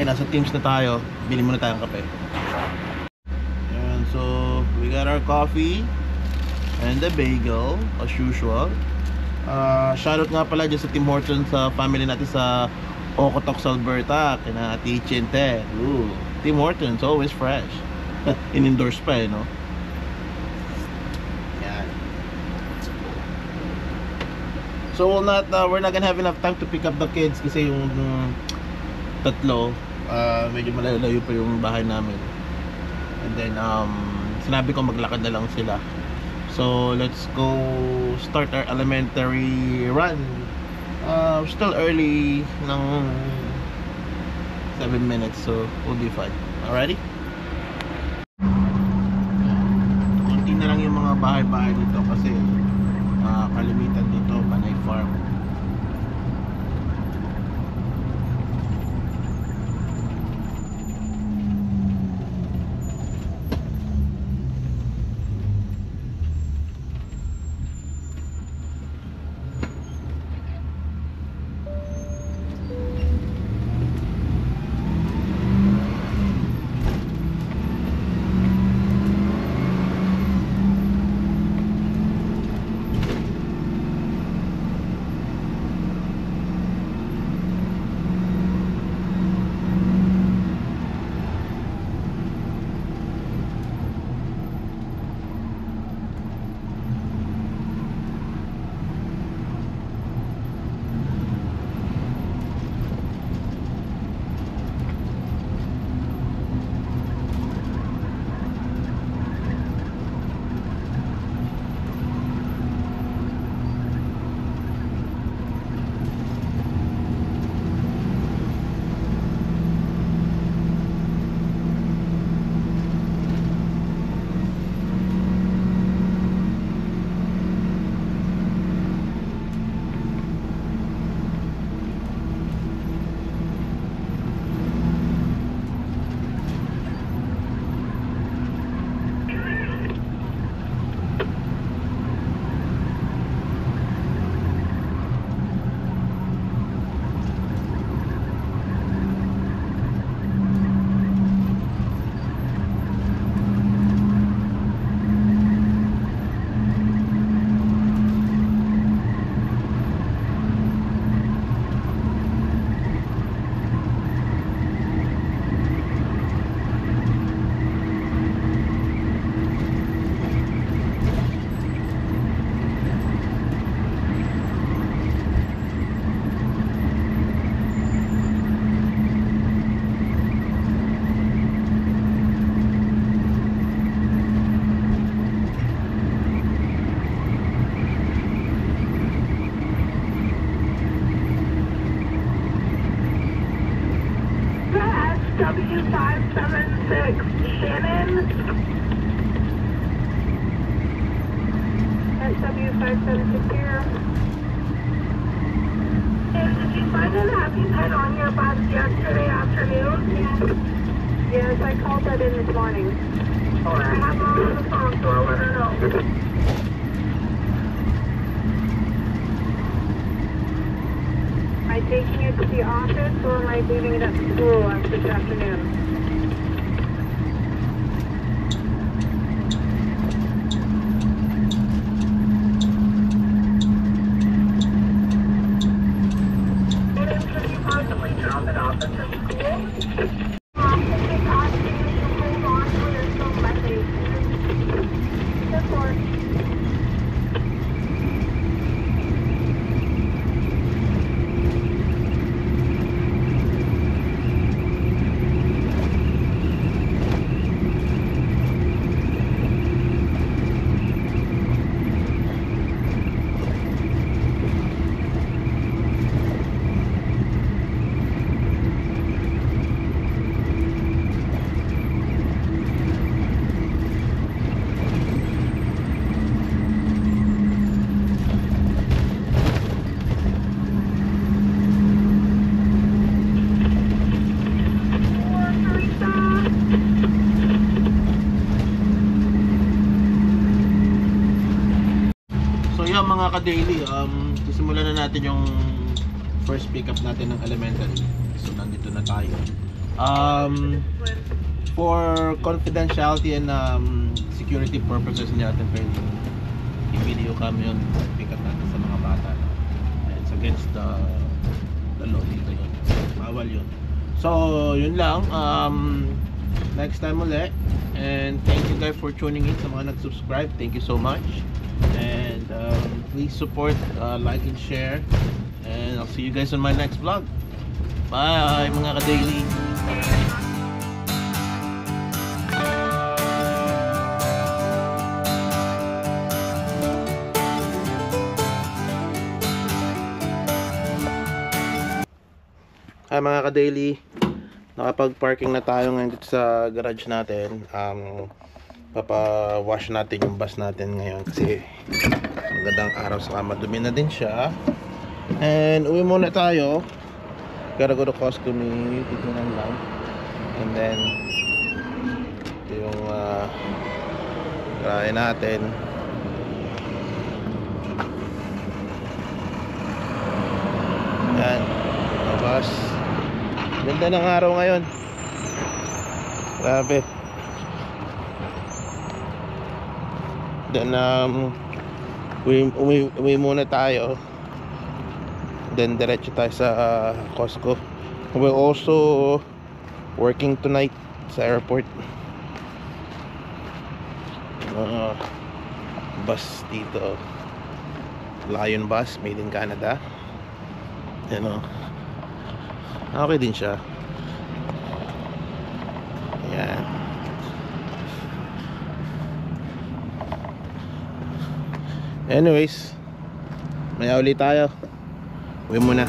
nasa Teams na tayo. Bili muna tayong kape. Ayan, so we got our coffee and the bagel as usual. Shoutout nga pala dyan sa Tim Hortons sa family natin sa Okotoks, Alberta, kina Ate Chinte. Tim Hortons, always fresh. In-endorse pa no? Yan. So we're not gonna have enough time to pick up the kids kasi yung tatlo medyo malayo pa yung bahay namin. And then sinabi ko maglakad na lang sila. So let's go start our elementary run. Still early ng 7 minutes, so we'll be fine. Alrighty? Konti na lang yung mga bahay-bahay dito kasi kalimitan dito Panay Farm. W576, Shannon. SW576 here. And did you find an EpiPen on your bus yesterday afternoon? Yes, I called that in this morning. Or I have her on the phone, so I'll let her know. Am I taking it to the office or am I leaving it at school this afternoon? Could you possibly drop it off at the school? Hold on till there's so messy. Of course. Mga ka-daily, simulan na natin yung first pickup natin ng elementary. So nandito na tayo. For confidentiality and security purposes, hindi natin pwedeng i-video kami yun, pick up natin sa mga bata. It's against the law dito yun, bawal yun. So yun lang, next time ulit, and thank you guys for tuning in. Sa mga nag-subscribe, thank you so much, and please support, like and share, and I'll see you guys on my next vlog. Bye mga ka-daily. Hi mga ka-daily, nakapag-parking na tayo ngayon dito sa garage natin. Papa-wash natin yung bus natin ngayon kasi magandang araw, saka madumi na din siya. And uwi muna tayo. Gotta go to Costco, may titinan lang. And then ito yung garahe natin. Yan, bus. Ganda ng araw ngayon. Grabe. Then uwi muna tayo. Then diretso tayo sa Costco. We're also working tonight sa airport. Bus dito, Lion Bus, made in Canada. Okay din siya. Ayan. Anyways, maya ulit tayo. Uwi muna.